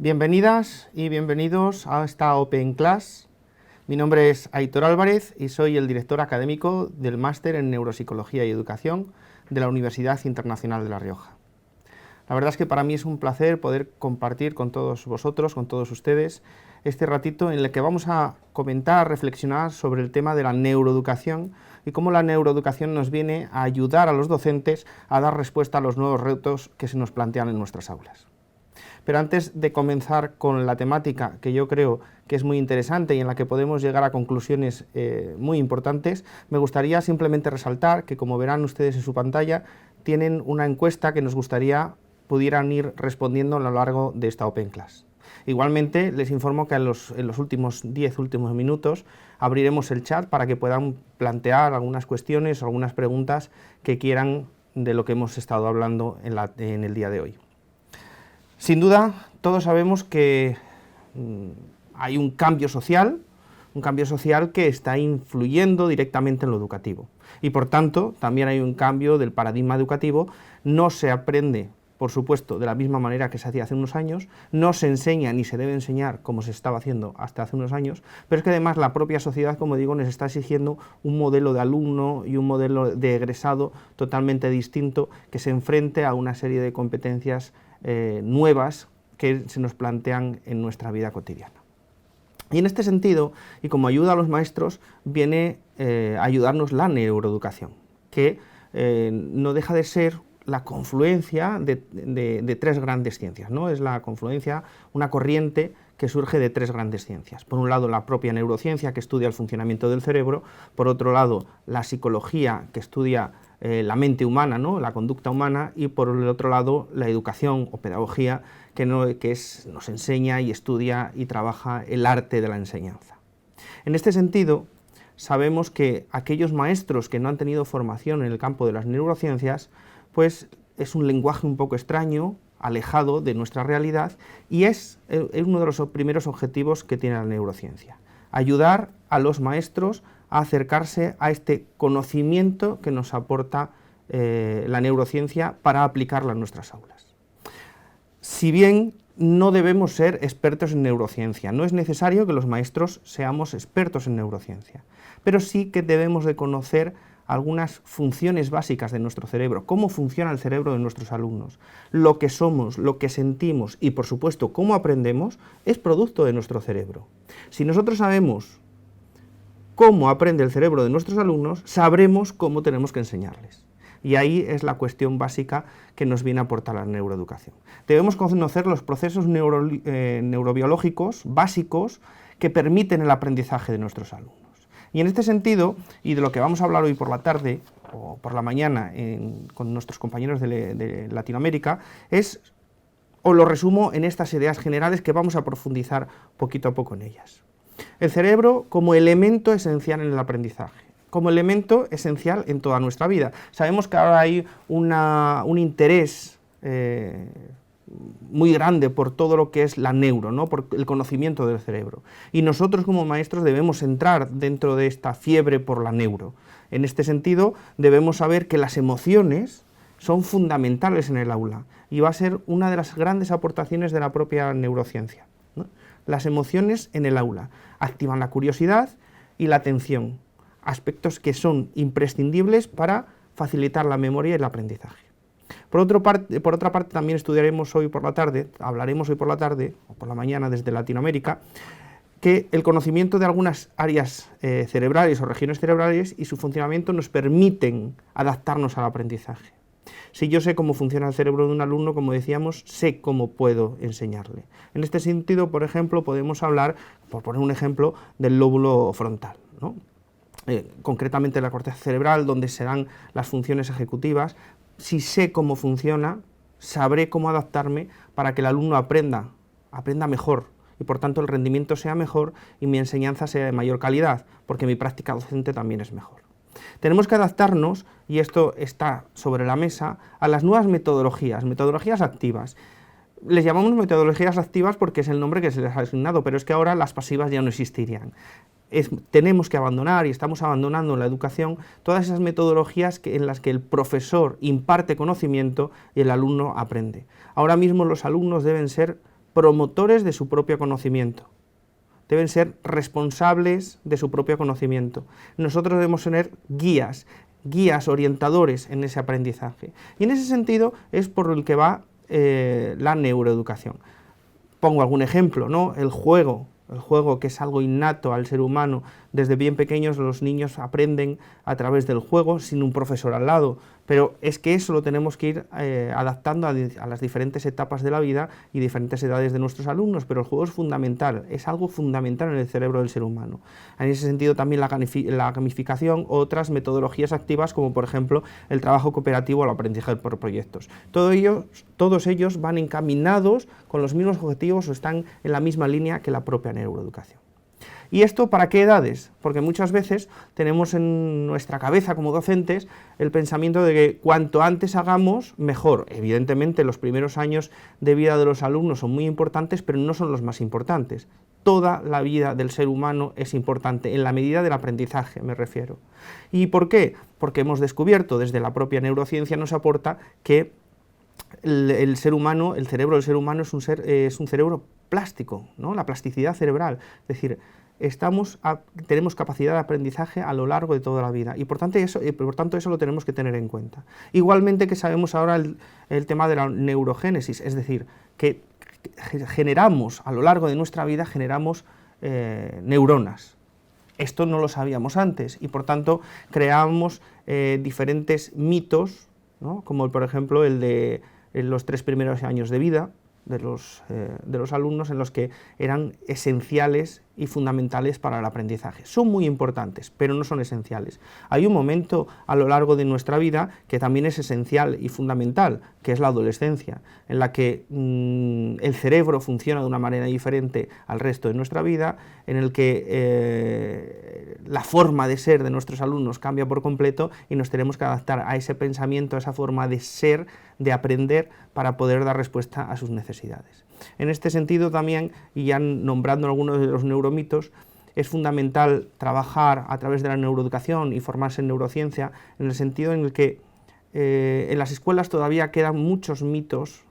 Bienvenidas y bienvenidos a esta Open Class. Mi nombre es Aitor Álvarez y soy el director académico del Máster en Neuropsicología y Educación de la Universidad Internacional de La Rioja. La verdad es que para mí es un placer poder compartir con todos vosotros, con todos ustedes, este ratito en el que vamos a comentar, reflexionar sobre el tema de la neuroeducación y cómo la neuroeducación nos viene a ayudar a los docentes a dar respuesta a los nuevos retos que se nos plantean en nuestras aulas. Pero antes de comenzar con la temática, que yo creo que es muy interesante y en la que podemos llegar a conclusiones muy importantes, me gustaría simplemente resaltar que, como verán ustedes en su pantalla, tienen una encuesta que nos gustaría pudieran ir respondiendo a lo largo de esta Open Class. Igualmente, les informo que en los 10 últimos minutos abriremos el chat para que puedan plantear algunas cuestiones, algunas preguntas que quieran de lo que hemos estado hablando en el día de hoy. Sin duda, todos sabemos que hay un cambio social que está influyendo directamente en lo educativo. Y por tanto, también hay un cambio del paradigma educativo. No se aprende, por supuesto, de la misma manera que se hacía hace unos años, no se enseña ni se debe enseñar como se estaba haciendo hasta hace unos años, pero es que además la propia sociedad, como digo, nos está exigiendo un modelo de alumno y un modelo de egresado totalmente distinto que se enfrente a una serie de competencias nuevas que se nos plantean en nuestra vida cotidiana. Y en este sentido, y como ayuda a los maestros, viene a ayudarnos la neuroeducación, que no deja de ser la confluencia de tres grandes ciencias, ¿no? Es la confluencia, una corriente que surge de tres grandes ciencias. Por un lado, la propia neurociencia, que estudia el funcionamiento del cerebro; por otro lado, la psicología, que estudia la mente humana, ¿no? La conducta humana; y por el otro lado, la educación o pedagogía, que nos enseña y estudia y trabaja el arte de la enseñanza. En este sentido, sabemos que aquellos maestros que no han tenido formación en el campo de las neurociencias, pues es un lenguaje un poco extraño, alejado de nuestra realidad, y es uno de los primeros objetivos que tiene la neurociencia: ayudar a los maestros a acercarse a este conocimiento que nos aporta la neurociencia para aplicarla en nuestras aulas. Si bien no debemos ser expertos en neurociencia, no es necesario que los maestros seamos expertos en neurociencia, pero sí que debemos de conocer algunas funciones básicas de nuestro cerebro, cómo funciona el cerebro de nuestros alumnos. Lo que somos, lo que sentimos y, por supuesto, cómo aprendemos es producto de nuestro cerebro. Si nosotros sabemos cómo aprende el cerebro de nuestros alumnos, sabremos cómo tenemos que enseñarles. Y ahí es la cuestión básica que nos viene a aportar la neuroeducación. Debemos conocer los procesos neurobiológicos básicos que permiten el aprendizaje de nuestros alumnos. Y en este sentido, y de lo que vamos a hablar hoy por la tarde o por la mañana con nuestros compañeros de Latinoamérica, os lo resumo en estas ideas generales que vamos a profundizar poquito a poco en ellas. El cerebro como elemento esencial en el aprendizaje, como elemento esencial en toda nuestra vida. Sabemos que ahora hay un interés muy grande por todo lo que es la neuro, ¿no? Por el conocimiento del cerebro. Y nosotros como maestros debemos entrar dentro de esta fiebre por la neuro. En este sentido, debemos saber que las emociones son fundamentales en el aula y va a ser una de las grandes aportaciones de la propia neurociencia, ¿no? Las emociones en el aula activan la curiosidad y la atención, aspectos que son imprescindibles para facilitar la memoria y el aprendizaje. Por otra parte, también hablaremos hoy por la tarde, o por la mañana desde Latinoamérica, que el conocimiento de algunas áreas cerebrales o regiones cerebrales y su funcionamiento nos permiten adaptarnos al aprendizaje. Si yo sé cómo funciona el cerebro de un alumno, como decíamos, sé cómo puedo enseñarle. En este sentido, por ejemplo, podemos hablar, por poner un ejemplo, del lóbulo frontal, ¿no? Concretamente la corteza cerebral, donde se dan las funciones ejecutivas. Si sé cómo funciona, sabré cómo adaptarme para que el alumno aprenda mejor y por tanto el rendimiento sea mejor y mi enseñanza sea de mayor calidad, porque mi práctica docente también es mejor. Tenemos que adaptarnos, y esto está sobre la mesa, a las nuevas metodologías activas. Les llamamos metodologías activas porque es el nombre que se les ha asignado, pero es que ahora las pasivas ya no existirían. Tenemos que abandonar, y estamos abandonando en la educación, todas esas metodologías en las que el profesor imparte conocimiento y el alumno aprende. Ahora mismo los alumnos deben ser promotores de su propio conocimiento. Deben ser responsables de su propio conocimiento. Nosotros debemos tener guías orientadores en ese aprendizaje. Y en ese sentido es por el que va la neuroeducación. Pongo algún ejemplo, ¿no? El juego, que es algo innato al ser humano. Desde bien pequeños los niños aprenden a través del juego sin un profesor al lado, pero es que eso lo tenemos que ir adaptando a las diferentes etapas de la vida y diferentes edades de nuestros alumnos, pero el juego es fundamental, es algo fundamental en el cerebro del ser humano. En ese sentido también la gamificación, otras metodologías activas como por ejemplo el trabajo cooperativo o el aprendizaje por proyectos. Todos ellos van encaminados con los mismos objetivos o están en la misma línea que la propia neuroeducación. ¿Y esto para qué edades? Porque muchas veces tenemos en nuestra cabeza como docentes el pensamiento de que cuanto antes hagamos, mejor. Evidentemente los primeros años de vida de los alumnos son muy importantes, pero no son los más importantes. Toda la vida del ser humano es importante, en la medida del aprendizaje me refiero. ¿Y por qué? Porque hemos descubierto, desde la propia neurociencia nos aporta que el ser humano, el cerebro del ser humano es un cerebro plástico, ¿no? La plasticidad cerebral, es decir, tenemos capacidad de aprendizaje a lo largo de toda la vida y por tanto eso lo tenemos que tener en cuenta. Igualmente que sabemos ahora el tema de la neurogénesis, es decir, que generamos a lo largo de nuestra vida neuronas. Esto no lo sabíamos antes y por tanto creamos diferentes mitos, ¿no? Como por ejemplo el de los 3 primeros años de vida de los alumnos, en los que eran esenciales y fundamentales para el aprendizaje. Son muy importantes, pero no son esenciales. Hay un momento a lo largo de nuestra vida que también es esencial y fundamental, que es la adolescencia, en la que el cerebro funciona de una manera diferente al resto de nuestra vida, en el que la forma de ser de nuestros alumnos cambia por completo y nos tenemos que adaptar a ese pensamiento, a esa forma de ser, de aprender, para poder dar respuesta a sus necesidades. En este sentido también, y ya nombrando algunos de los neuromitos, es fundamental trabajar a través de la neuroeducación y formarse en neurociencia, en el sentido en el que en las escuelas todavía quedan muchos mitos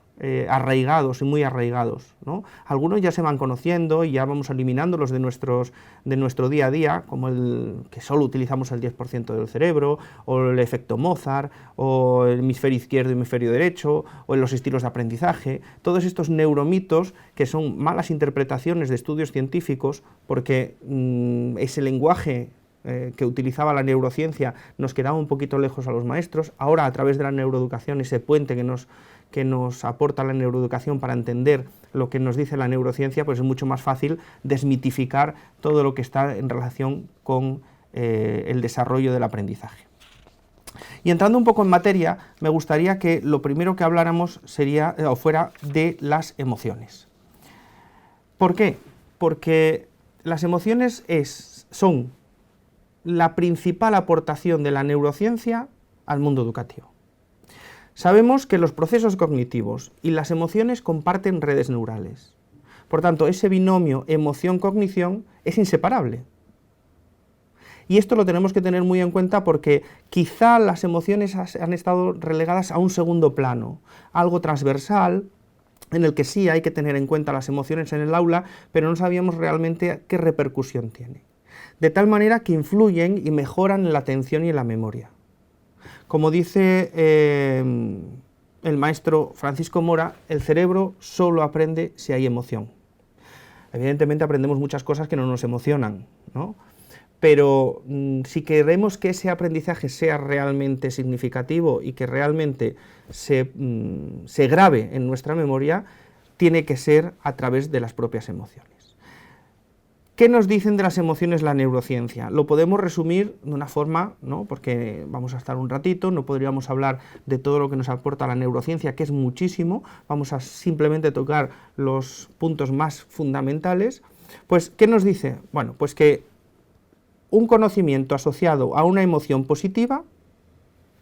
arraigados y muy arraigados, ¿no? Algunos ya se van conociendo y ya vamos eliminándolos de nuestro día a día, como el que solo utilizamos el 10% del cerebro, o el efecto Mozart, o el hemisferio izquierdo y hemisferio derecho, o en los estilos de aprendizaje. Todos estos neuromitos que son malas interpretaciones de estudios científicos, porque ese lenguaje que utilizaba la neurociencia nos quedaba un poquito lejos a los maestros. Ahora, a través de la neuroeducación, ese puente que nos aporta la neuroeducación para entender lo que nos dice la neurociencia, pues es mucho más fácil desmitificar todo lo que está en relación con el desarrollo del aprendizaje. Y entrando un poco en materia, me gustaría que lo primero que habláramos fuera de las emociones. ¿Por qué? Porque las emociones son la principal aportación de la neurociencia al mundo educativo. Sabemos que los procesos cognitivos y las emociones comparten redes neurales. Por tanto, ese binomio emoción-cognición es inseparable. Y esto lo tenemos que tener muy en cuenta porque quizá las emociones han estado relegadas a un segundo plano, algo transversal, en el que sí hay que tener en cuenta las emociones en el aula, pero no sabíamos realmente qué repercusión tiene. De tal manera que influyen y mejoran en la atención y en la memoria. Como dice el maestro Francisco Mora, el cerebro solo aprende si hay emoción. Evidentemente aprendemos muchas cosas que no nos emocionan, ¿no? Pero si queremos que ese aprendizaje sea realmente significativo y que realmente se grabe en nuestra memoria, tiene que ser a través de las propias emociones. ¿Qué nos dicen de las emociones la neurociencia? Lo podemos resumir de una forma, ¿no? Porque vamos a estar un ratito, no podríamos hablar de todo lo que nos aporta la neurociencia, que es muchísimo, vamos a simplemente tocar los puntos más fundamentales. Pues, ¿qué nos dice? Bueno, pues que un conocimiento asociado a una emoción positiva,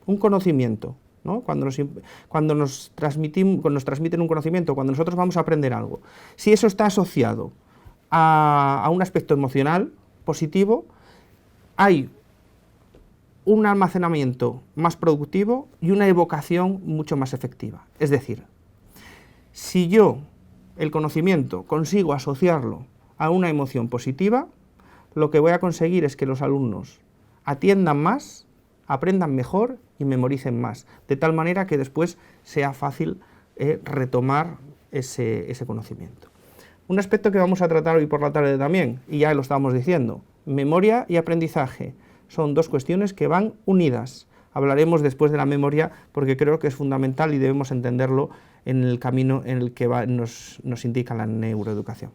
un conocimiento, ¿no? Cuando nos transmiten un conocimiento, cuando nosotros vamos a aprender algo, si eso está asociado a un aspecto emocional positivo, hay un almacenamiento más productivo y una evocación mucho más efectiva. Es decir, si yo el conocimiento consigo asociarlo a una emoción positiva, lo que voy a conseguir es que los alumnos atiendan más, aprendan mejor y memoricen más, de tal manera que después sea fácil retomar ese conocimiento. Un aspecto que vamos a tratar hoy por la tarde también, y ya lo estábamos diciendo, memoria y aprendizaje son dos cuestiones que van unidas. Hablaremos después de la memoria porque creo que es fundamental y debemos entenderlo en el camino en el que nos indica la neuroeducación.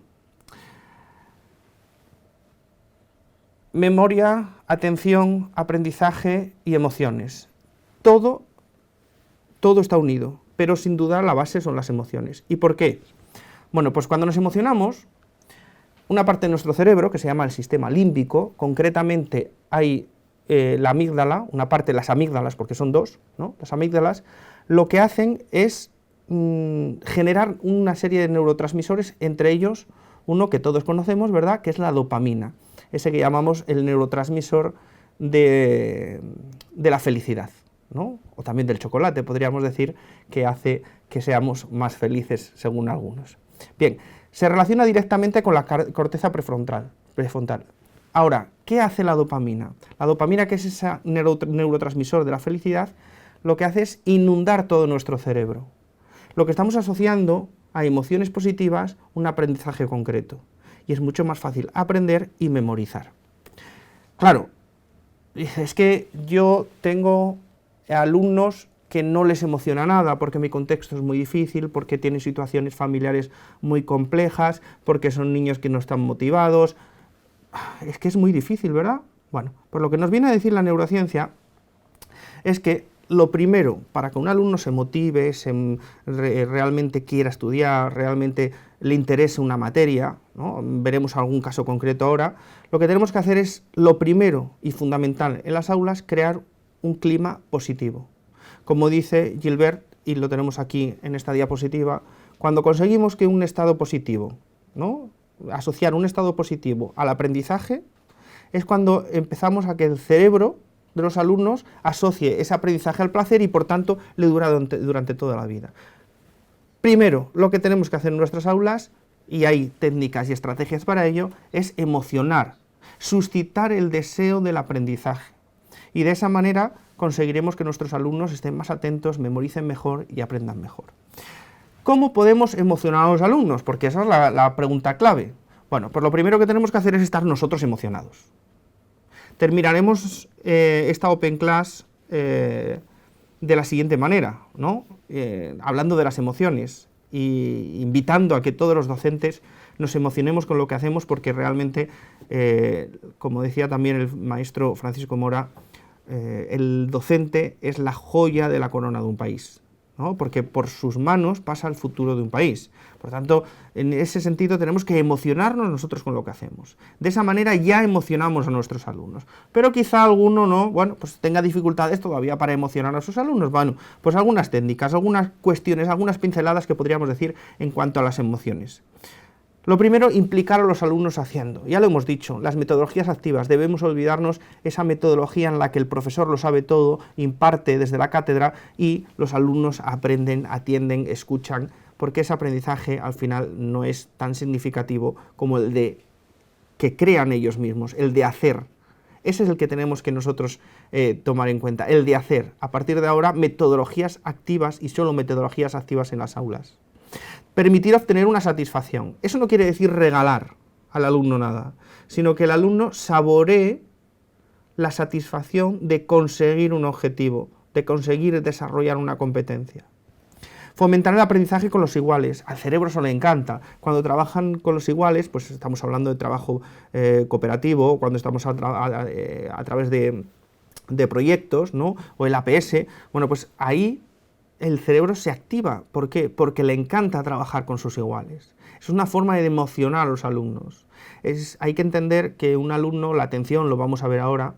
Memoria, atención, aprendizaje y emociones. Todo está unido, pero sin duda la base son las emociones. ¿Y por qué? Bueno, pues cuando nos emocionamos, una parte de nuestro cerebro, que se llama el sistema límbico, concretamente hay la amígdala, una parte de las amígdalas, porque son dos, ¿no? Las amígdalas, lo que hacen es generar una serie de neurotransmisores, entre ellos uno que todos conocemos, ¿verdad?, que es la dopamina, ese que llamamos el neurotransmisor de la felicidad, ¿no? O también del chocolate, podríamos decir, que hace que seamos más felices, según algunos. Bien, se relaciona directamente con la corteza prefrontal. Ahora, ¿qué hace la dopamina? La dopamina, que es ese neurotransmisor de la felicidad, lo que hace es inundar todo nuestro cerebro. Lo que estamos asociando a emociones positivas, un aprendizaje concreto. Y es mucho más fácil aprender y memorizar. Claro, es que yo tengo alumnos que no les emociona nada, porque mi contexto es muy difícil, porque tienen situaciones familiares muy complejas, porque son niños que no están motivados. Es que es muy difícil, ¿verdad? Bueno, pues lo que nos viene a decir la neurociencia es que lo primero, para que un alumno se motive, realmente quiera estudiar, realmente le interese una materia, ¿no? Veremos algún caso concreto ahora, lo que tenemos que hacer es, lo primero y fundamental en las aulas, crear un clima positivo. Como dice Gilbert, y lo tenemos aquí en esta diapositiva, cuando conseguimos que un estado positivo, ¿no?, asociar un estado positivo al aprendizaje, es cuando empezamos a que el cerebro de los alumnos asocie ese aprendizaje al placer y por tanto le dura durante toda la vida. Primero, lo que tenemos que hacer en nuestras aulas, y hay técnicas y estrategias para ello, es emocionar, suscitar el deseo del aprendizaje. Y de esa manera conseguiremos que nuestros alumnos estén más atentos, memoricen mejor y aprendan mejor. ¿Cómo podemos emocionar a los alumnos? Porque esa es la pregunta clave. Bueno, pues lo primero que tenemos que hacer es estar nosotros emocionados. Terminaremos esta Open Class de la siguiente manera, ¿no? Hablando de las emociones y invitando a que todos los docentes nos emocionemos con lo que hacemos, porque realmente, como decía también el maestro Francisco Mora, el docente es la joya de la corona de un país, ¿no? Porque por sus manos pasa el futuro de un país. Por tanto, en ese sentido tenemos que emocionarnos nosotros con lo que hacemos. De esa manera ya emocionamos a nuestros alumnos. Pero quizá alguno no, bueno, pues tenga dificultades todavía para emocionar a sus alumnos. Bueno, pues algunas técnicas, algunas cuestiones, algunas pinceladas que podríamos decir en cuanto a las emociones. Lo primero, implicar a los alumnos haciendo. Ya lo hemos dicho, las metodologías activas. Debemos olvidarnos esa metodología en la que el profesor lo sabe todo, imparte desde la cátedra y los alumnos aprenden, atienden, escuchan, porque ese aprendizaje al final no es tan significativo como el de que crean ellos mismos, el de hacer. Ese es el que tenemos que nosotros tomar en cuenta, el de hacer. A partir de ahora, metodologías activas y solo metodologías activas en las aulas. Permitir obtener una satisfacción. Eso no quiere decir regalar al alumno nada, sino que el alumno saboree la satisfacción de conseguir un objetivo, de conseguir desarrollar una competencia. Fomentar el aprendizaje con los iguales. Al cerebro eso le encanta. Cuando trabajan con los iguales, pues estamos hablando de trabajo cooperativo, cuando estamos a través de proyectos, ¿no?, o el APS, bueno, pues ahí el cerebro se activa. ¿Por qué? Porque le encanta trabajar con sus iguales. Es una forma de emocionar a los alumnos. Hay que entender que un alumno, la atención, lo vamos a ver ahora,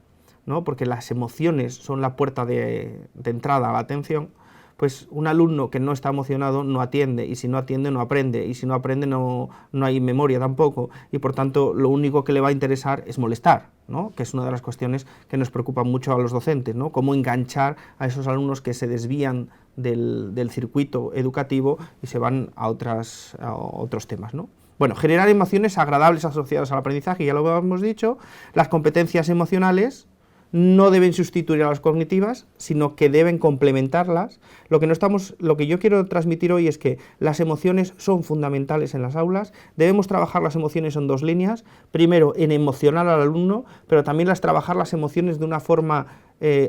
¿no?, porque las emociones son la puerta de entrada a la atención. Pues un alumno que no está emocionado no atiende, y si no atiende no aprende, y si no aprende no hay memoria tampoco, y por tanto lo único que le va a interesar es molestar, ¿no?, que es una de las cuestiones que nos preocupan mucho a los docentes, ¿no?, cómo enganchar a esos alumnos que se desvían del circuito educativo y se van a otros temas, ¿no? Bueno, generar emociones agradables asociadas al aprendizaje, ya lo hemos dicho. Las competencias emocionales no deben sustituir a las cognitivas, sino que deben complementarlas. Lo que yo quiero transmitir hoy es que las emociones son fundamentales en las aulas. Debemos trabajar las emociones en dos líneas. Primero, en emocionar al alumno, pero también trabajar las emociones de una forma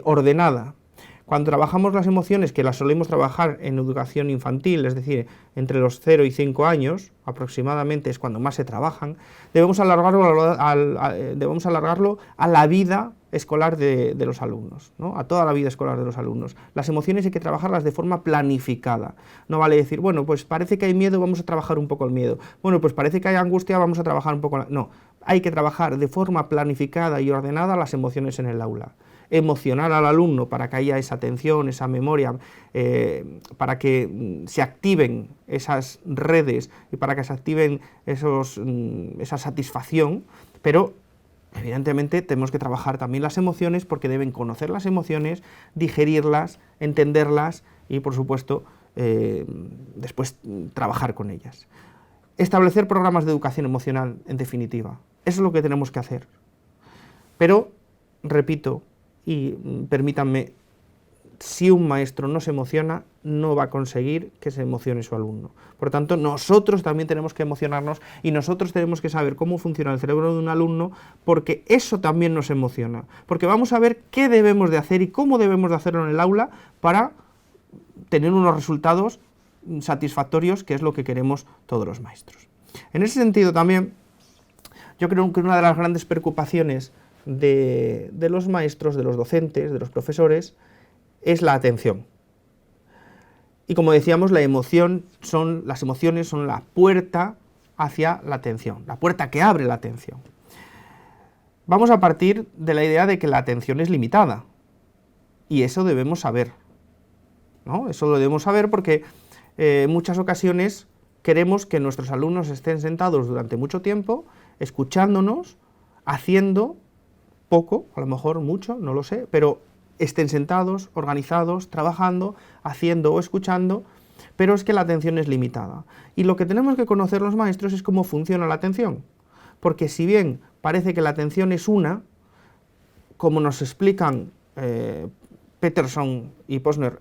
ordenada. Cuando trabajamos las emociones, que las solemos trabajar en educación infantil, es decir, entre los 0 y 5 años, aproximadamente es cuando más se trabajan, debemos alargarlo a la vida escolar de los alumnos, ¿no? A toda la vida escolar de los alumnos. Las emociones hay que trabajarlas de forma planificada. No vale decir, bueno, pues parece que hay miedo, vamos a trabajar un poco el miedo. Bueno, pues parece que hay angustia, vamos a trabajar un poco... No, hay que trabajar de forma planificada y ordenada las emociones en el aula. Emocionar al alumno para que haya esa atención, esa memoria, para que se activen esas redes y para que se activen esa satisfacción, pero evidentemente tenemos que trabajar también las emociones porque deben conocer las emociones, digerirlas, entenderlas y, por supuesto, después trabajar con ellas. Establecer programas de educación emocional, en definitiva. Eso es lo que tenemos que hacer. Pero, repito, y permítanme, si un maestro no se emociona, no va a conseguir que se emocione su alumno. Por tanto, nosotros también tenemos que emocionarnos y nosotros tenemos que saber cómo funciona el cerebro de un alumno, porque eso también nos emociona. Porque vamos a ver qué debemos de hacer y cómo debemos de hacerlo en el aula para tener unos resultados satisfactorios, que es lo que queremos todos los maestros. En ese sentido también, yo creo que una de las grandes preocupaciones de los maestros, de los docentes, de los profesores, es la atención. Y como decíamos, las emociones son la puerta hacia la atención, la puerta que abre la atención. Vamos a partir de la idea de que la atención es limitada, y eso debemos saber, ¿no? Eso lo debemos saber porque en muchas ocasiones queremos que nuestros alumnos estén sentados durante mucho tiempo, escuchándonos, haciendo poco, a lo mejor mucho, no lo sé, pero estén sentados, organizados, trabajando, haciendo o escuchando, pero es que la atención es limitada. Y lo que tenemos que conocer los maestros es cómo funciona la atención, porque si bien parece que la atención es una, como nos explican Peterson y Posner,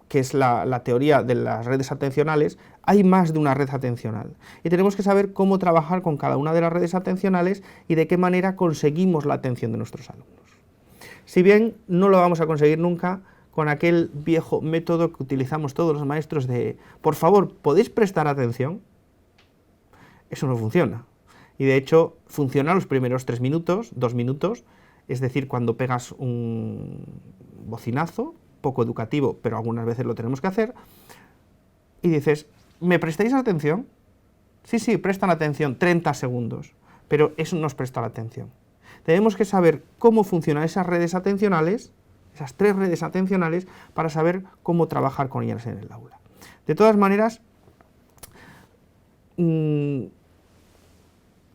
que es la teoría de las redes atencionales, hay más de una red atencional. Y tenemos que saber cómo trabajar con cada una de las redes atencionales y de qué manera conseguimos la atención de nuestros alumnos. Si bien no lo vamos a conseguir nunca con aquel viejo método que utilizamos todos los maestros de, por favor, ¿podéis prestar atención? Eso no funciona. Y de hecho, funciona los primeros 3 minutos, 2 minutos, es decir, cuando pegas un bocinazo, poco educativo, pero algunas veces lo tenemos que hacer, y dices, ¿me prestáis atención? Sí, prestan atención, 30 segundos, pero eso no es prestar atención. Tenemos que saber cómo funcionan esas redes atencionales, esas 3 redes atencionales, para saber cómo trabajar con ellas en el aula. De todas maneras,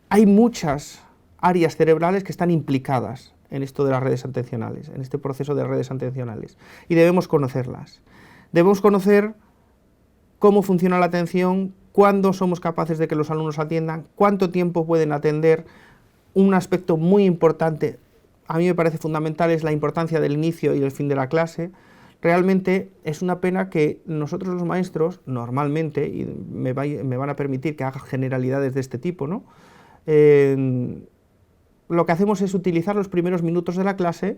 hay muchas áreas cerebrales que están implicadas en esto de las redes atencionales, en este proceso de redes atencionales, y debemos conocerlas. Debemos conocer cómo funciona la atención, cuándo somos capaces de que los alumnos atiendan, cuánto tiempo pueden atender. Un aspecto muy importante, a mí me parece fundamental, es la importancia del inicio y el fin de la clase. Realmente es una pena que nosotros los maestros, normalmente, y me van a permitir que haga generalidades de este tipo, ¿no? Lo que hacemos es utilizar los primeros minutos de la clase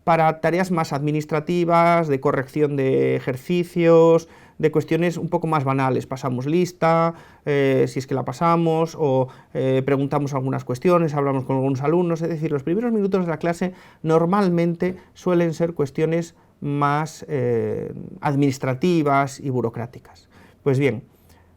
para tareas más administrativas, de corrección de ejercicios, de cuestiones un poco más banales. Pasamos lista, si es que la pasamos, o preguntamos algunas cuestiones, hablamos con algunos alumnos. Es decir, los primeros minutos de la clase normalmente suelen ser cuestiones más administrativas y burocráticas. Pues bien,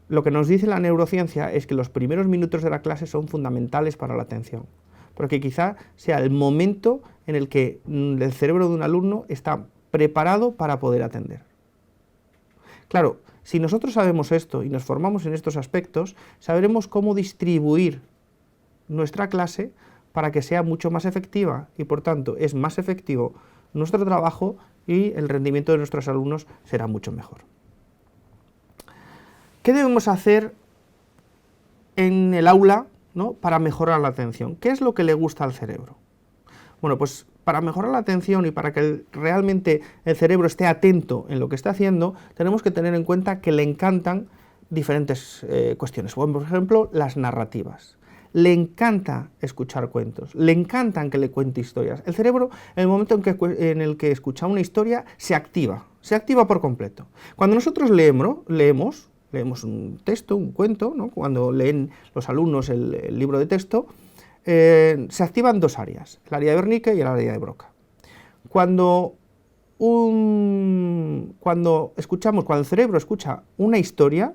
lo que nos dice la neurociencia es que los primeros minutos de la clase son fundamentales para la atención, porque quizá sea el momento en el que el cerebro de un alumno está preparado para poder atender. Claro, si nosotros sabemos esto y nos formamos en estos aspectos, sabremos cómo distribuir nuestra clase para que sea mucho más efectiva y, por tanto, es más efectivo nuestro trabajo y el rendimiento de nuestros alumnos será mucho mejor. ¿Qué debemos hacer en el aula, ¿no?, para mejorar la atención? ¿Qué es lo que le gusta al cerebro? Bueno, pues para mejorar la atención y para que realmente el cerebro esté atento en lo que está haciendo, tenemos que tener en cuenta que le encantan diferentes cuestiones. Por ejemplo, las narrativas. Le encanta escuchar cuentos, le encantan que le cuente historias. El cerebro, en el momento en el que escucha una historia, se activa por completo. Cuando nosotros leemos un texto, un cuento, ¿no?, cuando leen los alumnos el libro de texto, se activan dos áreas, el área de Wernicke y el área de Broca. Cuando el cerebro escucha una historia,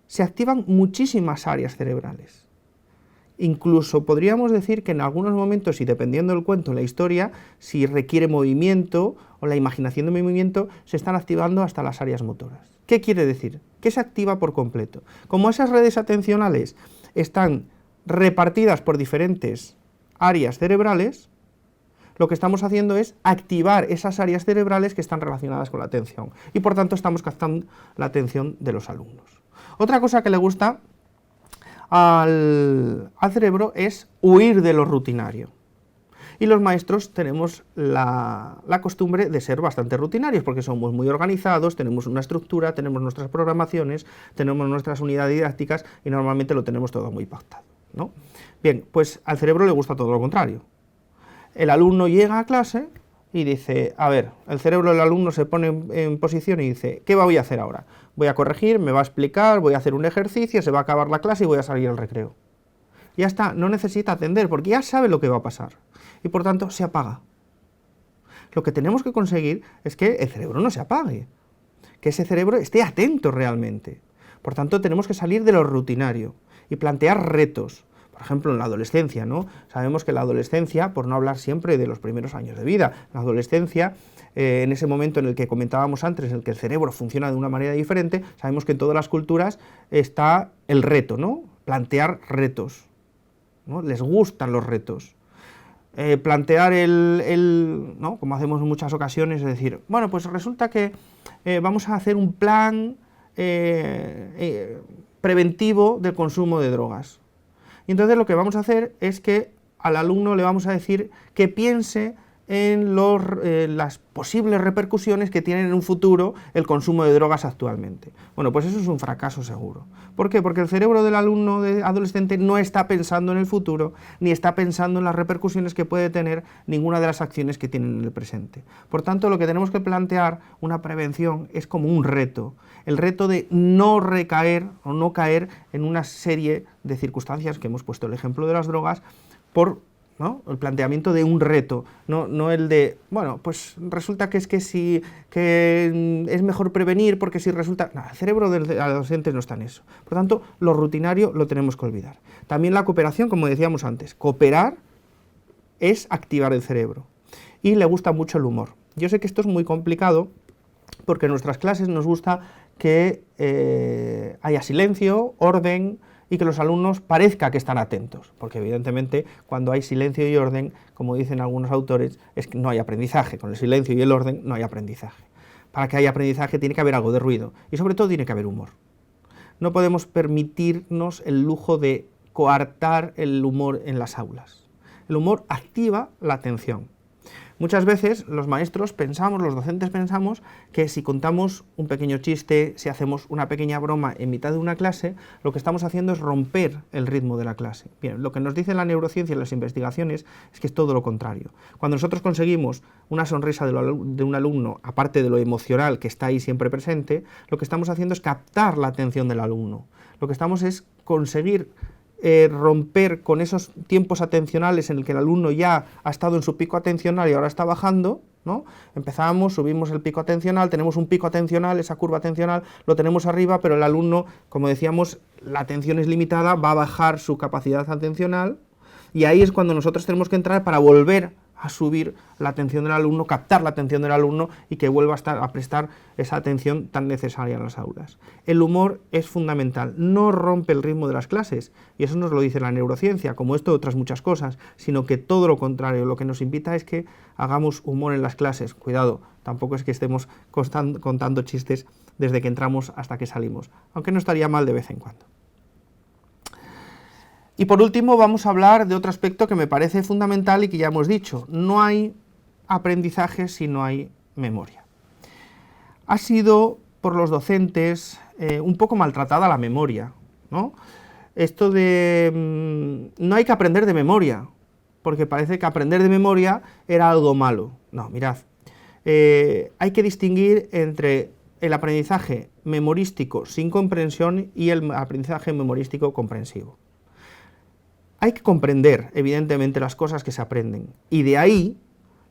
se activan muchísimas áreas cerebrales. Incluso podríamos decir que en algunos momentos, y dependiendo del cuento, la historia, si requiere movimiento o la imaginación de movimiento, se están activando hasta las áreas motoras. ¿Qué quiere decir? Que se activa por completo. Como esas redes atencionales están repartidas por diferentes áreas cerebrales, lo que estamos haciendo es activar esas áreas cerebrales que están relacionadas con la atención y por tanto estamos captando la atención de los alumnos. Otra cosa que le gusta al cerebro es huir de lo rutinario. Y los maestros tenemos la costumbre de ser bastante rutinarios porque somos muy organizados, tenemos una estructura, tenemos nuestras programaciones, tenemos nuestras unidades didácticas y normalmente lo tenemos todo muy pactado, ¿no? Bien, pues al cerebro le gusta todo lo contrario. El alumno llega a clase y dice, a ver, el cerebro del alumno se pone en posición y dice, ¿qué voy a hacer ahora? Voy a corregir, me va a explicar, voy a hacer un ejercicio, se va a acabar la clase y voy a salir al recreo. Ya está, no necesita atender porque ya sabe lo que va a pasar y por tanto se apaga. Lo que tenemos que conseguir es que el cerebro no se apague, que ese cerebro esté atento realmente. Por tanto, tenemos que salir de lo rutinario y plantear retos. Por ejemplo, en la adolescencia, ¿no? Sabemos que la adolescencia, por no hablar siempre de los primeros años de vida, la adolescencia, en ese momento en el que comentábamos antes, en el que el cerebro funciona de una manera diferente, sabemos que en todas las culturas está el reto, ¿no? Plantear retos, ¿no? Les gustan los retos. Plantear ¿no?, como hacemos en muchas ocasiones, es decir, bueno, pues resulta que vamos a hacer un plan preventivo del consumo de drogas. Y entonces lo que vamos a hacer es que al alumno le vamos a decir que piense en las posibles repercusiones que tiene en un futuro el consumo de drogas actualmente. Bueno, pues eso es un fracaso seguro. ¿Por qué? Porque el cerebro del alumno adolescente no está pensando en el futuro, ni está pensando en las repercusiones que puede tener ninguna de las acciones que tiene en el presente. Por tanto, lo que tenemos que plantear, una prevención, es como un reto. El reto de no recaer o no caer en una serie de circunstancias, que hemos puesto el ejemplo de las drogas, ¿no? El planteamiento de un reto, no el de, bueno, pues resulta que es mejor prevenir porque si resulta... No, el cerebro del adolescente no está en eso. Por tanto, lo rutinario lo tenemos que olvidar. También la cooperación, como decíamos antes, cooperar es activar el cerebro. Y le gusta mucho el humor. Yo sé que esto es muy complicado porque en nuestras clases nos gusta que haya silencio, orden, y que los alumnos parezca que están atentos, porque evidentemente cuando hay silencio y orden, como dicen algunos autores, es que no hay aprendizaje. Con el silencio y el orden no hay aprendizaje. Para que haya aprendizaje tiene que haber algo de ruido y sobre todo tiene que haber humor. No podemos permitirnos el lujo de coartar el humor en las aulas. El humor activa la atención. Muchas veces los maestros pensamos, los docentes pensamos, que si contamos un pequeño chiste, si hacemos una pequeña broma en mitad de una clase, lo que estamos haciendo es romper el ritmo de la clase. Bien, lo que nos dice la neurociencia y las investigaciones es que es todo lo contrario. Cuando nosotros conseguimos una sonrisa de un alumno, aparte de lo emocional que está ahí siempre presente, lo que estamos haciendo es captar la atención del alumno. Lo que estamos es conseguir romper con esos tiempos atencionales en el que el alumno ya ha estado en su pico atencional y ahora está bajando, ¿no? Empezamos, subimos el pico atencional, tenemos un pico atencional, esa curva atencional lo tenemos arriba, pero el alumno, como decíamos, la atención es limitada, va a bajar su capacidad atencional y ahí es cuando nosotros tenemos que entrar para volver a subir la atención del alumno, captar la atención del alumno y que vuelva a prestar esa atención tan necesaria en las aulas. El humor es fundamental, no rompe el ritmo de las clases, y eso nos lo dice la neurociencia, como esto otras muchas cosas, sino que todo lo contrario, lo que nos invita es que hagamos humor en las clases. Cuidado, tampoco es que estemos contando chistes desde que entramos hasta que salimos, aunque no estaría mal de vez en cuando. Y por último vamos a hablar de otro aspecto que me parece fundamental y que ya hemos dicho: no hay aprendizaje si no hay memoria. Ha sido por los docentes un poco maltratada la memoria, ¿no? Esto de no hay que aprender de memoria, porque parece que aprender de memoria era algo malo. No, mirad, hay que distinguir entre el aprendizaje memorístico sin comprensión y el aprendizaje memorístico comprensivo. Hay que comprender, evidentemente, las cosas que se aprenden, y de ahí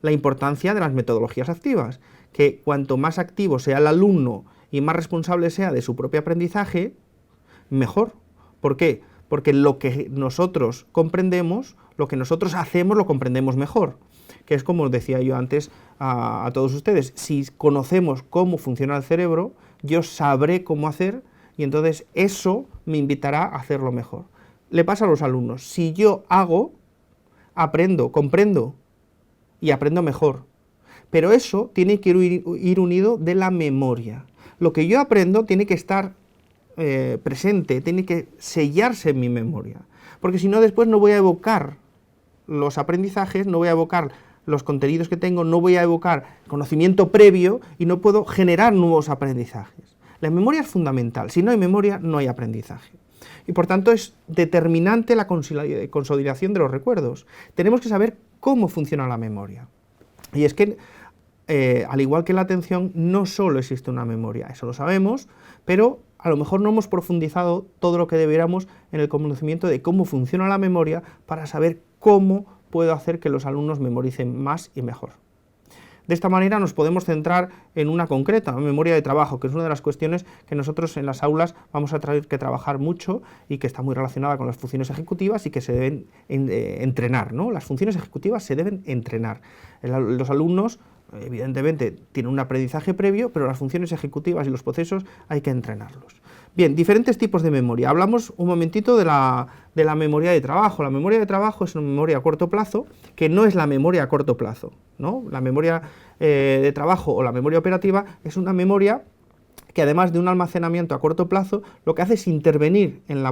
la importancia de las metodologías activas, que cuanto más activo sea el alumno y más responsable sea de su propio aprendizaje, mejor. ¿Por qué? Porque lo que nosotros comprendemos, lo que nosotros hacemos, lo comprendemos mejor, que es como os decía yo antes a todos ustedes: si conocemos cómo funciona el cerebro, yo sabré cómo hacer, y entonces eso me invitará a hacerlo mejor. Le pasa a los alumnos: si yo hago, aprendo, comprendo y aprendo mejor. Pero eso tiene que ir unido de la memoria. Lo que yo aprendo tiene que estar presente, tiene que sellarse en mi memoria. Porque si no, después no voy a evocar los aprendizajes, no voy a evocar los contenidos que tengo, no voy a evocar conocimiento previo y no puedo generar nuevos aprendizajes. La memoria es fundamental. Si no hay memoria, no hay aprendizaje. Y por tanto es determinante la consolidación de los recuerdos. Tenemos que saber cómo funciona la memoria. Y es que, al igual que la atención, no solo existe una memoria, eso lo sabemos, pero a lo mejor no hemos profundizado todo lo que debiéramos en el conocimiento de cómo funciona la memoria para saber cómo puedo hacer que los alumnos memoricen más y mejor. De esta manera nos podemos centrar en una concreta, memoria de trabajo, que es una de las cuestiones que nosotros en las aulas vamos a tener que trabajar mucho y que está muy relacionada con las funciones ejecutivas y que se deben entrenar, ¿no? Las funciones ejecutivas se deben entrenar. Los alumnos, evidentemente, tienen un aprendizaje previo, pero las funciones ejecutivas y los procesos hay que entrenarlos. Bien, diferentes tipos de memoria. Hablamos un momentito de la memoria de trabajo. La memoria de trabajo es una memoria a corto plazo, que no es la memoria a corto plazo, ¿no? La memoria de trabajo o la memoria operativa es una memoria que, además de un almacenamiento a corto plazo, lo que hace es intervenir en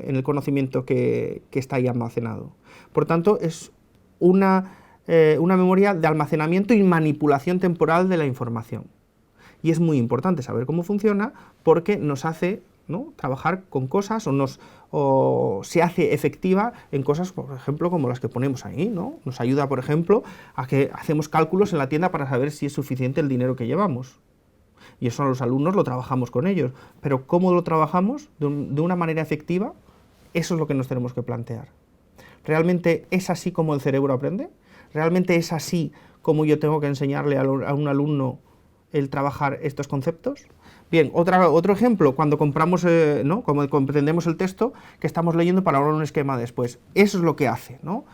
el conocimiento que está ahí almacenado. Por tanto, es una memoria de almacenamiento y manipulación temporal de la información. Y es muy importante saber cómo funciona, porque nos hace, ¿no?, trabajar con cosas o se hace efectiva en cosas, por ejemplo, como las que ponemos ahí, ¿no? Nos ayuda, por ejemplo, a que hacemos cálculos en la tienda para saber si es suficiente el dinero que llevamos. Y eso a los alumnos lo trabajamos con ellos. Pero ¿cómo lo trabajamos? De una manera efectiva. Eso es lo que nos tenemos que plantear. ¿Realmente es así como el cerebro aprende? ¿Realmente es así como yo tengo que enseñarle a un alumno el trabajar estos conceptos? Bien, otro ejemplo, cuando compramos, ¿no?, como comprendemos el texto que estamos leyendo para ahora un esquema después. Eso es lo que hace, ¿no?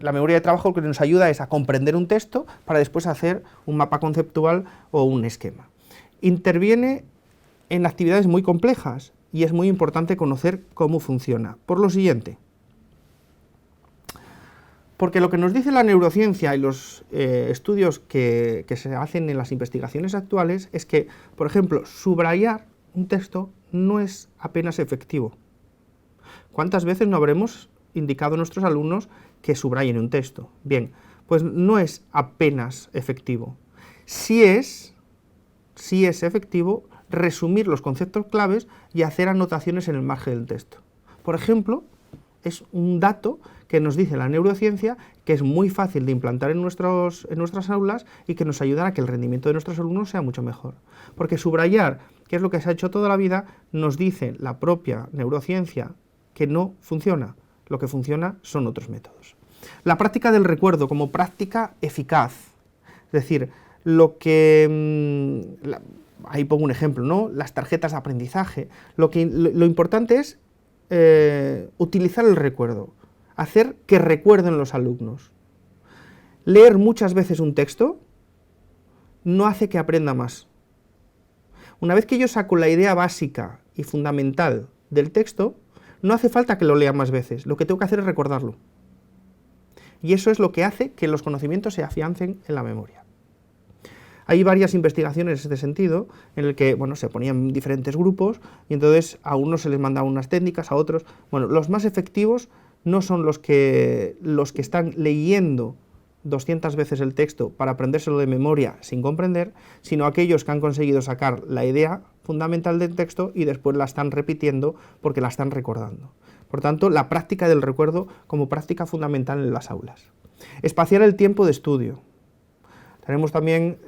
La memoria de trabajo lo que nos ayuda es a comprender un texto para después hacer un mapa conceptual o un esquema. Interviene en actividades muy complejas y es muy importante conocer cómo funciona. Por lo siguiente: porque lo que nos dice la neurociencia y los estudios que se hacen en las investigaciones actuales es que, por ejemplo, subrayar un texto no es apenas efectivo. ¿Cuántas veces no habremos indicado a nuestros alumnos que subrayen un texto? Bien, pues no es apenas efectivo. Sí es efectivo resumir los conceptos claves y hacer anotaciones en el margen del texto. Por ejemplo, es un dato que nos dice la neurociencia que es muy fácil de implantar en nuestras aulas y que nos ayudará a que el rendimiento de nuestros alumnos sea mucho mejor. Porque subrayar, que es lo que se ha hecho toda la vida, nos dice la propia neurociencia que no funciona. Lo que funciona son otros métodos. La práctica del recuerdo como práctica eficaz. Es decir, ahí pongo un ejemplo, ¿no? Las tarjetas de aprendizaje. Lo importante es utilizar el recuerdo. hacer que recuerden los alumnos. Leer muchas veces un texto no hace que aprenda más. Una vez que yo saco la idea básica y fundamental del texto, no hace falta que lo lea más veces, lo que tengo que hacer es recordarlo. Y eso es lo que hace que los conocimientos se afiancen en la memoria. Hay varias investigaciones en este sentido, en el que se ponían diferentes grupos y entonces a unos se les mandaban unas técnicas, a otros. Los más efectivos no son los que están leyendo 200 veces el texto para aprendérselo de memoria sin comprender, sino aquellos que han conseguido sacar la idea fundamental del texto y después la están repitiendo porque la están recordando. Por tanto, la práctica del recuerdo como práctica fundamental en las aulas. Espaciar el tiempo de estudio. Tenemos también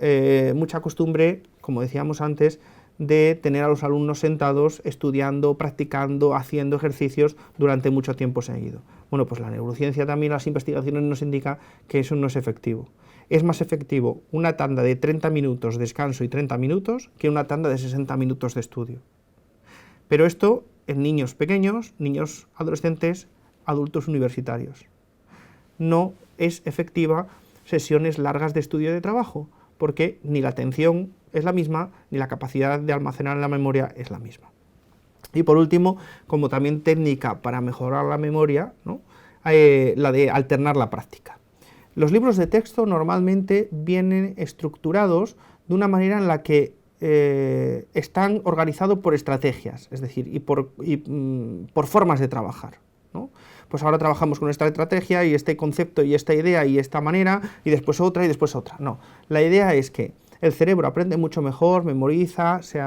mucha costumbre, como decíamos antes, de tener a los alumnos sentados, estudiando, practicando, haciendo ejercicios durante mucho tiempo seguido. Pues la neurociencia también, las investigaciones nos indican que eso no es efectivo. Es más efectivo una tanda de 30 minutos de descanso y 30 minutos que una tanda de 60 minutos de estudio. Pero esto en niños pequeños, niños adolescentes, adultos universitarios. No es efectiva sesiones largas de estudio y de trabajo, porque ni la atención es la misma, ni la capacidad de almacenar en la memoria es la misma. Y por último, como también técnica para mejorar la memoria, la de alternar la práctica. Los libros de texto normalmente vienen estructurados de una manera en la que están organizados por estrategias, es decir, y por formas de trabajar, ¿no? Pues ahora trabajamos con esta estrategia y este concepto y esta idea y esta manera, y después otra y después otra. No, la idea es que el cerebro aprende mucho mejor, memoriza, se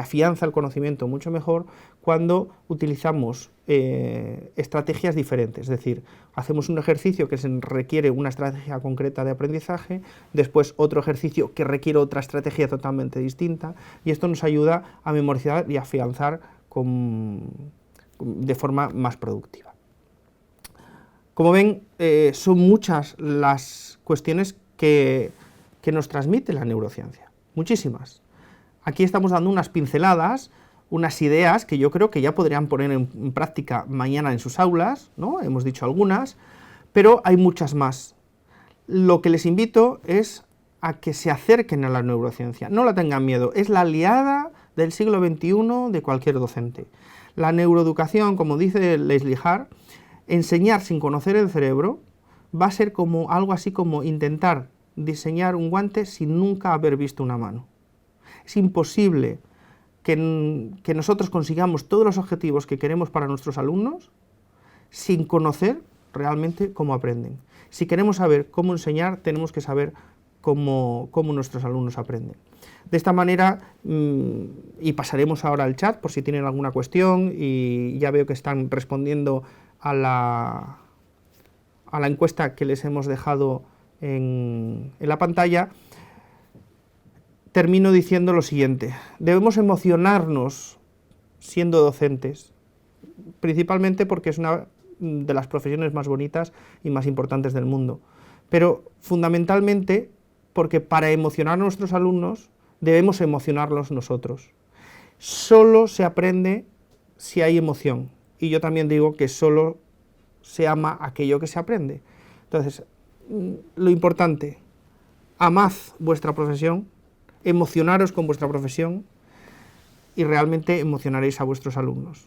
afianza el conocimiento mucho mejor cuando utilizamos estrategias diferentes. Es decir, hacemos un ejercicio que requiere una estrategia concreta de aprendizaje, después otro ejercicio que requiere otra estrategia totalmente distinta, y esto nos ayuda a memorizar y afianzar de forma más productiva. Como ven, son muchas las cuestiones que nos transmite la neurociencia, muchísimas. Aquí estamos dando unas pinceladas, unas ideas que yo creo que ya podrían poner en práctica mañana en sus aulas, ¿no? Hemos dicho algunas, pero hay muchas más. Lo que les invito es a que se acerquen a la neurociencia, no la tengan miedo, es la aliada del siglo XXI de cualquier docente. La neuroeducación, como dice Leslie Hart, enseñar sin conocer el cerebro va a ser como algo así como intentar diseñar un guante sin nunca haber visto una mano. Es imposible que nosotros consigamos todos los objetivos que queremos para nuestros alumnos sin conocer realmente cómo aprenden. Si queremos saber cómo enseñar, tenemos que saber cómo nuestros alumnos aprenden. De esta manera, y pasaremos ahora al chat por si tienen alguna cuestión, y ya veo que están respondiendo a la encuesta que les hemos dejado en la pantalla. Termino diciendo lo siguiente: debemos emocionarnos siendo docentes, principalmente porque es una de las profesiones más bonitas y más importantes del mundo, pero fundamentalmente porque para emocionar a nuestros alumnos debemos emocionarlos nosotros. Solo se aprende si hay emoción, y yo también digo que solo se ama aquello que se aprende. Entonces, lo importante, amad vuestra profesión, emocionaros con vuestra profesión y realmente emocionaréis a vuestros alumnos.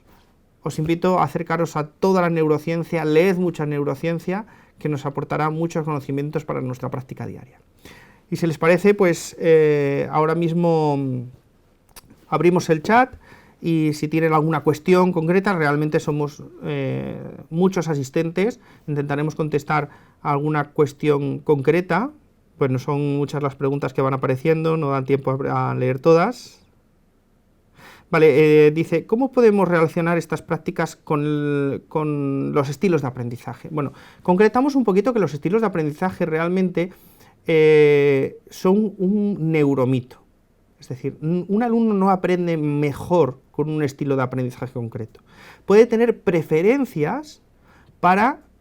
Os invito a acercaros a toda la neurociencia, leed mucha neurociencia, que nos aportará muchos conocimientos para nuestra práctica diaria. Y si les parece, pues ahora mismo abrimos el chat, y si tienen alguna cuestión concreta, realmente somos muchos asistentes, intentaremos contestar a alguna cuestión concreta. Pues no son muchas las preguntas que van apareciendo, no dan tiempo a leer todas. Vale, dice, ¿cómo podemos relacionar estas prácticas con los estilos de aprendizaje? Bueno, concretamos un poquito que los estilos de aprendizaje realmente son un neuromito. Es decir, un alumno no aprende mejor con un estilo de aprendizaje concreto. Puede tener preferencias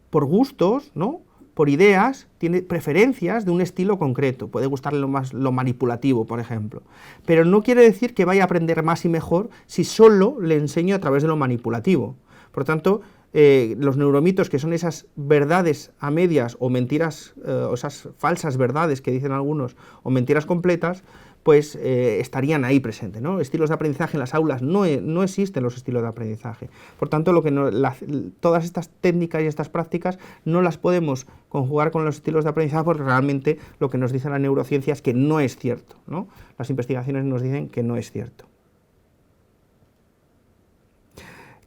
por gustos, ¿no?, por ideas, tiene preferencias de un estilo concreto. Puede gustarle más lo manipulativo, por ejemplo. Pero no quiere decir que vaya a aprender más y mejor si solo le enseño a través de lo manipulativo. Por tanto, los neuromitos, que son esas verdades a medias o mentiras, o esas falsas verdades que dicen algunos, o mentiras completas, pues estarían ahí presentes, ¿no? Estilos de aprendizaje en las aulas, no existen los estilos de aprendizaje. Por tanto, todas estas técnicas y estas prácticas no las podemos conjugar con los estilos de aprendizaje, porque realmente lo que nos dice la neurociencia es que no es cierto, ¿no? Las investigaciones nos dicen que no es cierto.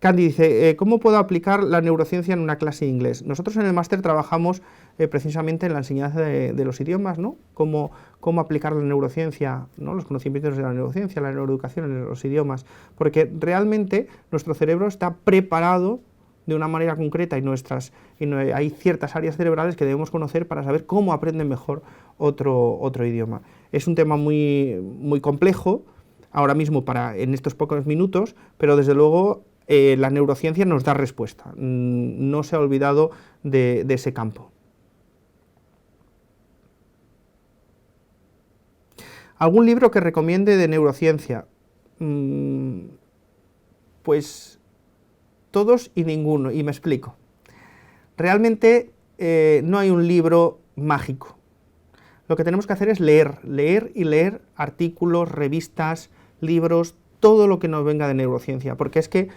Candy dice, ¿cómo puedo aplicar la neurociencia en una clase de inglés? Nosotros en el máster trabajamos precisamente en la enseñanza de los idiomas, ¿no? Cómo aplicar la neurociencia, ¿no? Los conocimientos de la neurociencia, la neuroeducación en los idiomas, porque realmente nuestro cerebro está preparado de una manera concreta y hay ciertas áreas cerebrales que debemos conocer para saber cómo aprenden mejor otro idioma. Es un tema muy, muy complejo ahora mismo en estos pocos minutos, pero desde luego la neurociencia nos da respuesta, no se ha olvidado de ese campo. ¿Algún libro que recomiende de neurociencia? Pues todos y ninguno, y me explico. Realmente no hay un libro mágico. Lo que tenemos que hacer es leer y leer artículos, revistas, libros, todo lo que nos venga de neurociencia, porque es que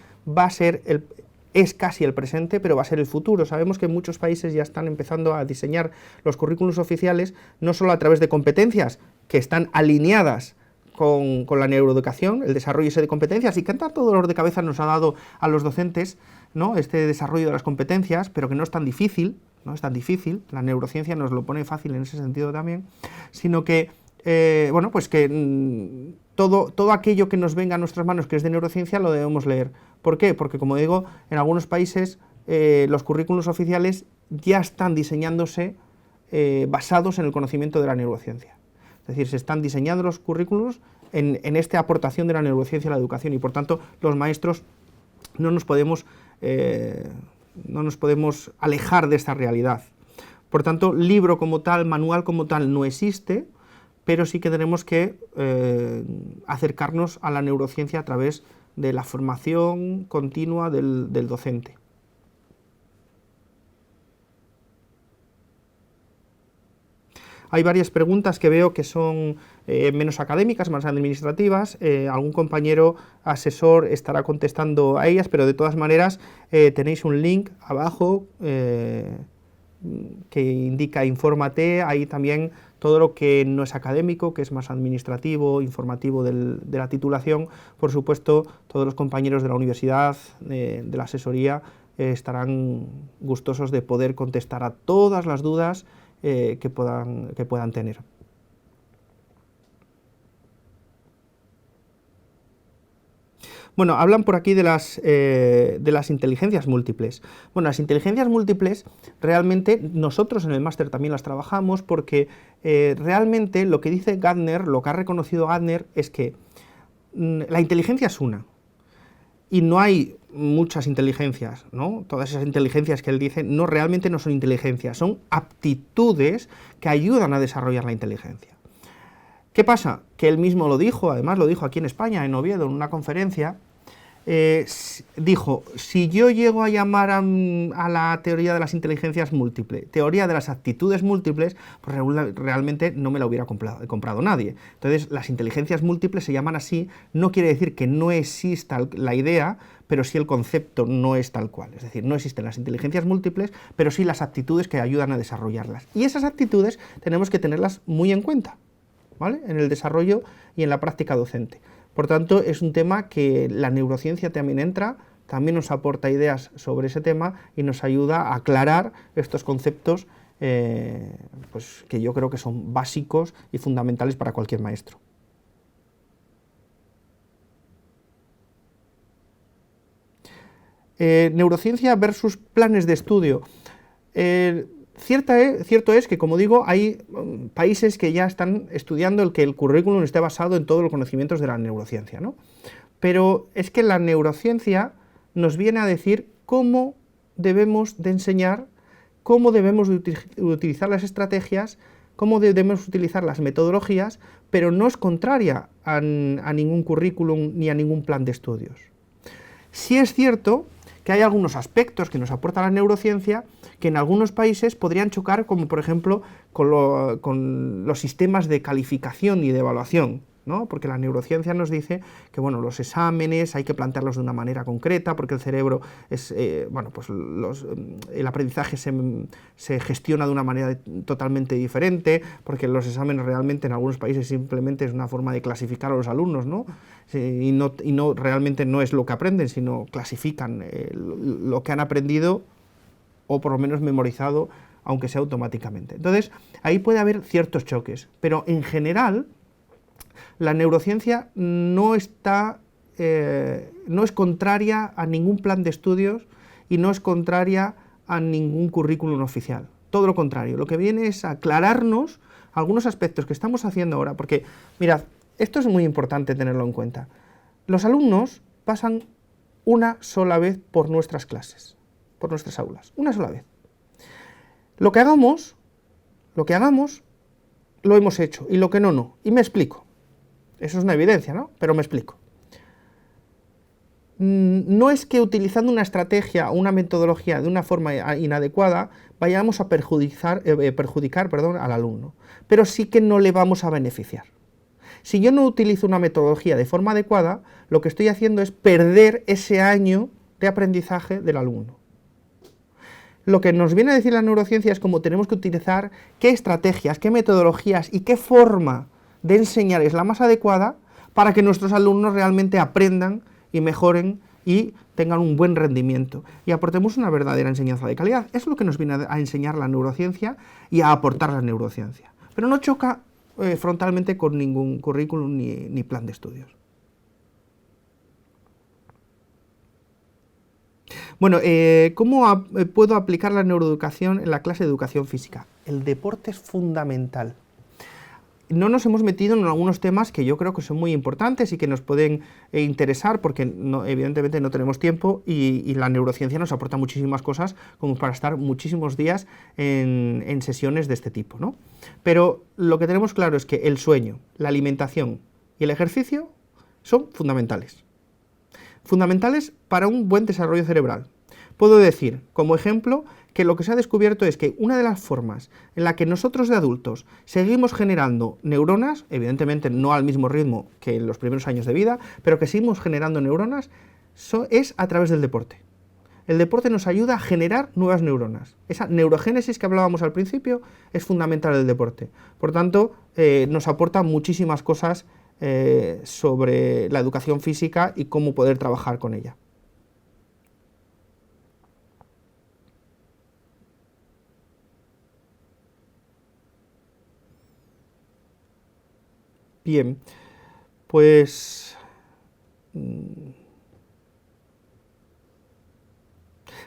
es casi el presente, pero va a ser el futuro. Sabemos que muchos países ya están empezando a diseñar los currículos oficiales, no solo a través de competencias que están alineadas con la neuroeducación, el desarrollo ese de competencias, y que tanto dolor de cabeza nos ha dado a los docentes, ¿no? Este desarrollo de las competencias, pero que no es tan difícil, la neurociencia nos lo pone fácil en ese sentido también, sino que todo aquello que nos venga a nuestras manos que es de neurociencia lo debemos leer. ¿Por qué? Porque, como digo, en algunos países los currículos oficiales ya están diseñándose basados en el conocimiento de la neurociencia. Es decir, se están diseñando los currículos en esta aportación de la neurociencia a la educación y, por tanto, los maestros no nos podemos alejar de esta realidad. Por tanto, libro como tal, manual como tal, no existe, pero sí que tenemos que acercarnos a la neurociencia a través de la formación continua del docente. Hay varias preguntas que veo que son menos académicas, más administrativas. Algún compañero asesor estará contestando a ellas, pero de todas maneras tenéis un link abajo que indica infórmate. Ahí también todo lo que no es académico, que es más administrativo, informativo de la titulación. Por supuesto, todos los compañeros de la universidad, de la asesoría, estarán gustosos de poder contestar a todas las dudas que puedan tener. Bueno, hablan por aquí de las inteligencias múltiples. Bueno, las inteligencias múltiples realmente nosotros en el máster también las trabajamos porque realmente lo que dice Gardner, lo que ha reconocido Gardner es que la inteligencia es una y no hay muchas inteligencias, ¿no? Todas esas inteligencias que él dice realmente no son inteligencias, son aptitudes que ayudan a desarrollar la inteligencia. ¿Qué pasa? Que él mismo lo dijo, además lo dijo aquí en España, en Oviedo, en una conferencia, dijo, si yo llego a llamar a la teoría de las inteligencias múltiples, teoría de las actitudes múltiples, pues realmente no me la hubiera comprado nadie. Entonces, las inteligencias múltiples se llaman así, no quiere decir que no exista la idea, pero sí el concepto no es tal cual. Es decir, no existen las inteligencias múltiples, pero sí las actitudes que ayudan a desarrollarlas. Y esas actitudes tenemos que tenerlas muy en cuenta, ¿vale? En el desarrollo y en la práctica docente. Por tanto, es un tema que la neurociencia también entra, también nos aporta ideas sobre ese tema y nos ayuda a aclarar estos conceptos pues, que yo creo que son básicos y fundamentales para cualquier maestro. Neurociencia versus planes de estudio. Cierto es que, como digo, hay países que ya están estudiando que el currículum esté basado en todos los conocimientos de la neurociencia, ¿no? Pero es que la neurociencia nos viene a decir cómo debemos de enseñar, cómo debemos de utilizar las estrategias, cómo debemos utilizar las metodologías, pero no es contraria a ningún currículum ni a ningún plan de estudios. Sí es cierto que hay algunos aspectos que nos aporta la neurociencia que en algunos países podrían chocar, como por ejemplo con los sistemas de calificación y de evaluación, ¿no? Porque la neurociencia nos dice que bueno, los exámenes hay que plantearlos de una manera concreta, porque el cerebro es, el aprendizaje se gestiona de una manera totalmente diferente, porque los exámenes realmente en algunos países simplemente es una forma de clasificar a los alumnos, ¿no? Y no realmente no es lo que aprenden, sino clasifican lo que han aprendido o por lo menos memorizado, aunque sea automáticamente. Entonces, ahí puede haber ciertos choques, pero en general la neurociencia no es contraria a ningún plan de estudios y no es contraria a ningún currículum oficial. Todo lo contrario, lo que viene es aclararnos algunos aspectos que estamos haciendo ahora, porque, mirad, esto es muy importante tenerlo en cuenta. Los alumnos pasan una sola vez por nuestras clases, por nuestras aulas, una sola vez. Lo que hagamos, lo hemos hecho, y lo que no, no. Y me explico. Eso es una evidencia, ¿no? Pero me explico. No es que utilizando una estrategia o una metodología de una forma inadecuada vayamos a perjudicar al alumno, pero sí que no le vamos a beneficiar. Si yo no utilizo una metodología de forma adecuada, lo que estoy haciendo es perder ese año de aprendizaje del alumno. Lo que nos viene a decir la neurociencia es cómo tenemos que utilizar, qué estrategias, qué metodologías y qué forma de enseñar es la más adecuada para que nuestros alumnos realmente aprendan y mejoren y tengan un buen rendimiento y aportemos una verdadera enseñanza de calidad. Eso es lo que nos viene a enseñar la neurociencia y a aportar la neurociencia. Pero no choca frontalmente con ningún currículum ni plan de estudios. Bueno, ¿cómo puedo aplicar la neuroeducación en la clase de educación física? El deporte es fundamental. No nos hemos metido en algunos temas que yo creo que son muy importantes y que nos pueden interesar porque evidentemente no tenemos tiempo y la neurociencia nos aporta muchísimas cosas como para estar muchísimos días en sesiones de este tipo, ¿no? Pero lo que tenemos claro es que el sueño, la alimentación y el ejercicio son fundamentales. Fundamentales para un buen desarrollo cerebral. Puedo decir, como ejemplo, que lo que se ha descubierto es que una de las formas en la que nosotros de adultos seguimos generando neuronas, evidentemente no al mismo ritmo que en los primeros años de vida, pero que seguimos generando neuronas, es a través del deporte. El deporte nos ayuda a generar nuevas neuronas. Esa neurogénesis que hablábamos al principio es fundamental el deporte. Por tanto, nos aporta muchísimas cosas sobre la educación física y cómo poder trabajar con ella. Bien, pues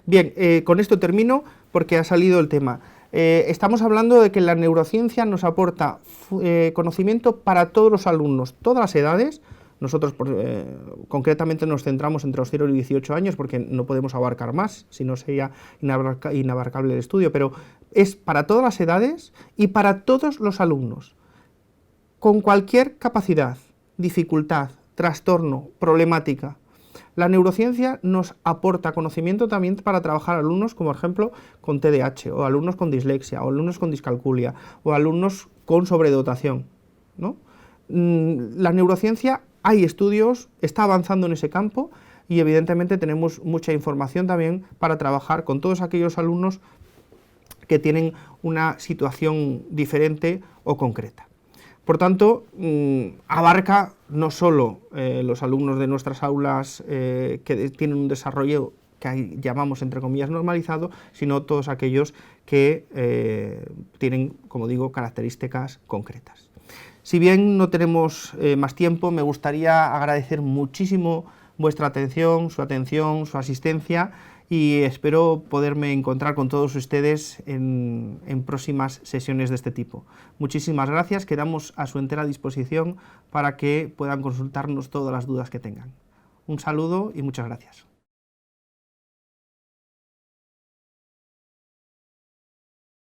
bien, con esto termino porque ha salido el tema. Estamos hablando de que la neurociencia nos aporta conocimiento para todos los alumnos, todas las edades. Nosotros concretamente nos centramos entre los 0 y 18 años porque no podemos abarcar más, si no sería inabarcable el estudio, pero es para todas las edades y para todos los alumnos, con cualquier capacidad, dificultad, trastorno, problemática. La neurociencia nos aporta conocimiento también para trabajar alumnos, como por ejemplo, con TDAH, o alumnos con dislexia, o alumnos con discalculia, o alumnos con sobredotación, ¿no? La neurociencia, hay estudios, está avanzando en ese campo, y evidentemente tenemos mucha información también para trabajar con todos aquellos alumnos que tienen una situación diferente o concreta. Por tanto, abarca no solo los alumnos de nuestras aulas que tienen un desarrollo que llamamos, entre comillas, normalizado, sino todos aquellos que tienen, como digo, características concretas. Si bien no tenemos más tiempo, me gustaría agradecer muchísimo vuestra atención, su asistencia, y espero poderme encontrar con todos ustedes en próximas sesiones de este tipo. Muchísimas gracias, quedamos a su entera disposición para que puedan consultarnos todas las dudas que tengan. Un saludo y muchas gracias.